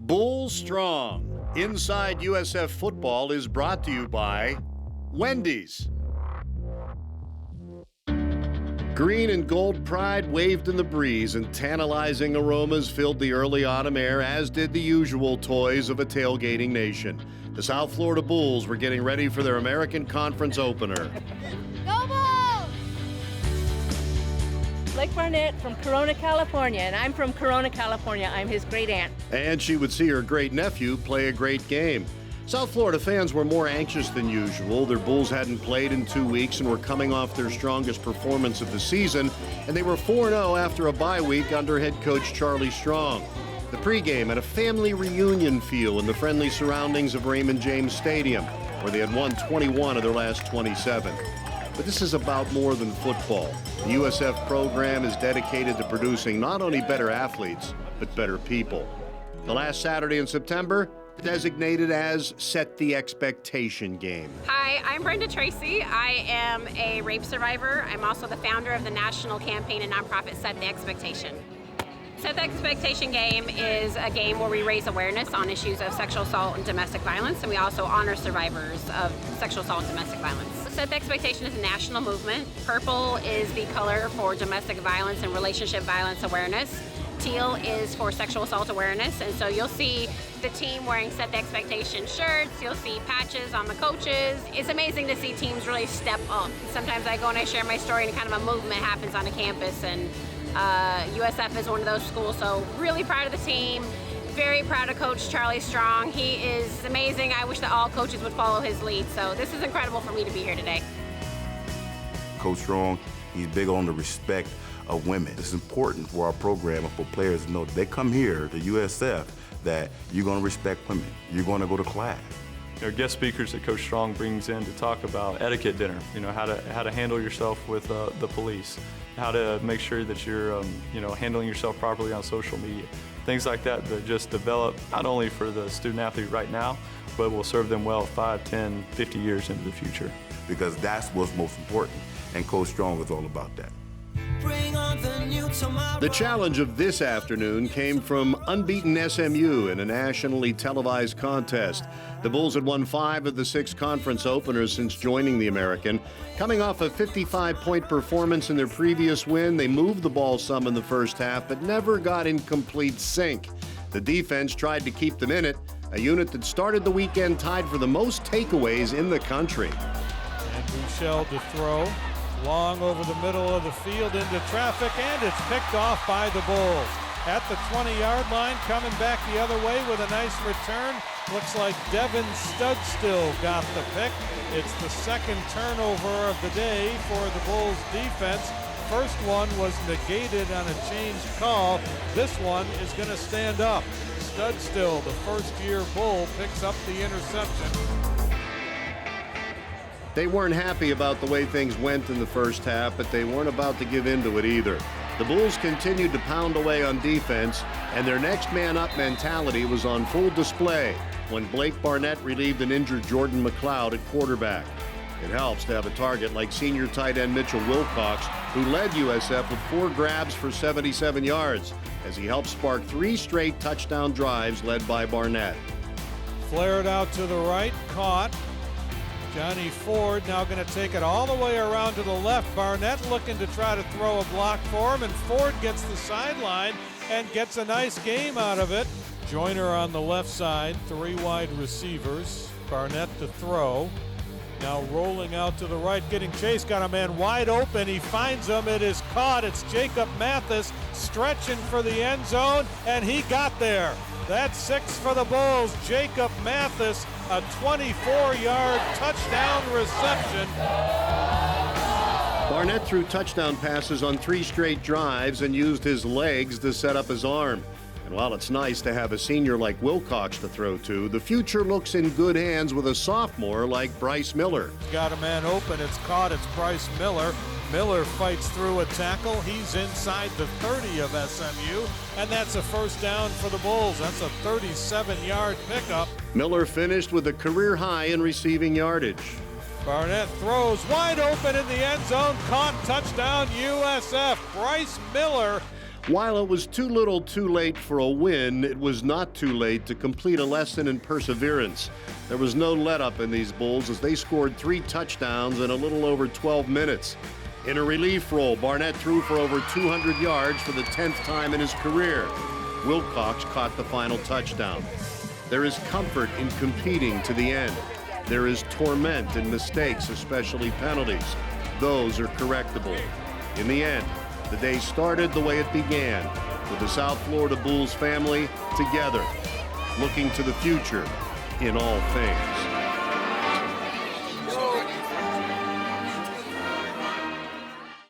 Bull Strong. Inside USF Football is brought to you by Wendy's. Green and gold pride waved in the breeze, and tantalizing aromas filled the early autumn air, as did the usual toys of a tailgating nation. The South Florida Bulls were getting ready for their American Conference opener. Go Bulls! Blake Barnett from Corona, California, and I'm from Corona, California. I'm his great aunt. And she would see her great nephew play a great game. South Florida fans were more anxious than usual. Their Bulls hadn't played in 2 weeks and were coming off their strongest performance of the season, and they were 4-0 after a bye week under head coach Charlie Strong. The pregame had a family reunion feel in the friendly surroundings of Raymond James Stadium, where they had won 21 of their last 27. But this is about more than football. The USF program is dedicated to producing not only better athletes, but better people. The last Saturday in September, designated as Set the Expectation Game. Hi, I'm Brenda Tracy. I am a rape survivor. I'm also the founder of the national campaign and nonprofit Set the Expectation. Set the Expectation Game is a game where we raise awareness on issues of sexual assault and domestic violence, and we also honor survivors of sexual assault and domestic violence. Set the Expectation is a national movement. Purple is the color for domestic violence and relationship violence awareness. Teal is for sexual assault awareness, and so you'll see the team wearing Set the Expectation shirts, you'll see patches on the coaches. It's amazing to see teams really step up. Sometimes I go and I share my story and kind of a movement happens on a campus, and USF is one of those schools, so really proud of the team. Very proud of Coach Charlie Strong. He is amazing. I wish that all coaches would follow his lead, so this is incredible for me to be here today. Coach Strong, he's big on the respect of women. It's important for our program and for players to know that they come here to USF that you're going to respect women. You're going to go to class. There are guest speakers that Coach Strong brings in to talk about etiquette dinner. You know, how to handle yourself with the police, how to make sure that you're handling yourself properly on social media. Things like that that just develop not only for the student athlete right now, but will serve them well 5, 10, 50 years into the future. Because that's what's most important, and Coach Strong is all about that. The challenge of this afternoon came from unbeaten SMU in a nationally televised contest. The Bulls had won 5 of the 6 conference openers since joining the American. Coming off a 55-point performance in their previous win, they moved the ball some in the first half, but never got in complete sync. The defense tried to keep them in it, a unit that started the weekend tied for the most takeaways in the country. And Bouchel to throw. Long over the middle of the field into traffic, and it's picked off by the Bulls. At the 20-yard line, coming back the other way with a nice return. Looks like Devin Studstill got the pick. It's the second turnover of the day for the Bulls defense. First one was negated on a changed call. This one is going to stand up. Studstill, the first-year Bull, picks up the interception. They weren't happy about the way things went in the first half, but they weren't about to give in to it either. The Bulls continued to pound away on defense, and their next man up mentality was on full display when Blake Barnett relieved an injured Jordan McLeod at quarterback. It helps to have a target like senior tight end Mitchell Wilcox, who led USF with 4 grabs for 77 yards, as he helped spark 3 straight touchdown drives led by Barnett. Flared out to the right, caught. Johnny Ford now going to take it all the way around to the left. Barnett looking to try to throw a block for him, and Ford gets the sideline and gets a nice game out of it. Joyner on the left side, 3 wide receivers. Barnett to throw. Now rolling out to the right, getting chased, got a man wide open. He finds him, it is caught. It's Jacob Mathis stretching for the end zone, and he got there. That's 6 for the Bulls. Jacob Mathis, a 24-yard touchdown reception. Barnett threw touchdown passes on 3 straight drives and used his legs to set up his arm. And while it's nice to have a senior like Wilcox to throw to, the future looks in good hands with a sophomore like Bryce Miller. Got a man open, it's caught, it's Bryce Miller. Miller fights through a tackle. He's inside the 30 of SMU, and that's a first down for the Bulls. That's a 37-yard pickup. Miller finished with a career high in receiving yardage. Barnett throws wide open in the end zone, caught, touchdown USF. Bryce Miller. While it was too little too late for a win, it was not too late to complete a lesson in perseverance. There was no let-up in these Bulls as they scored 3 touchdowns in a little over 12 minutes. In a relief role, Barnett threw for over 200 yards for the 10th time in his career. Wilcox caught the final touchdown. There is comfort in competing to the end. There is torment in mistakes, especially penalties. Those are correctable. In the end, the day started the way it began, with the South Florida Bulls family together, looking to the future in all things.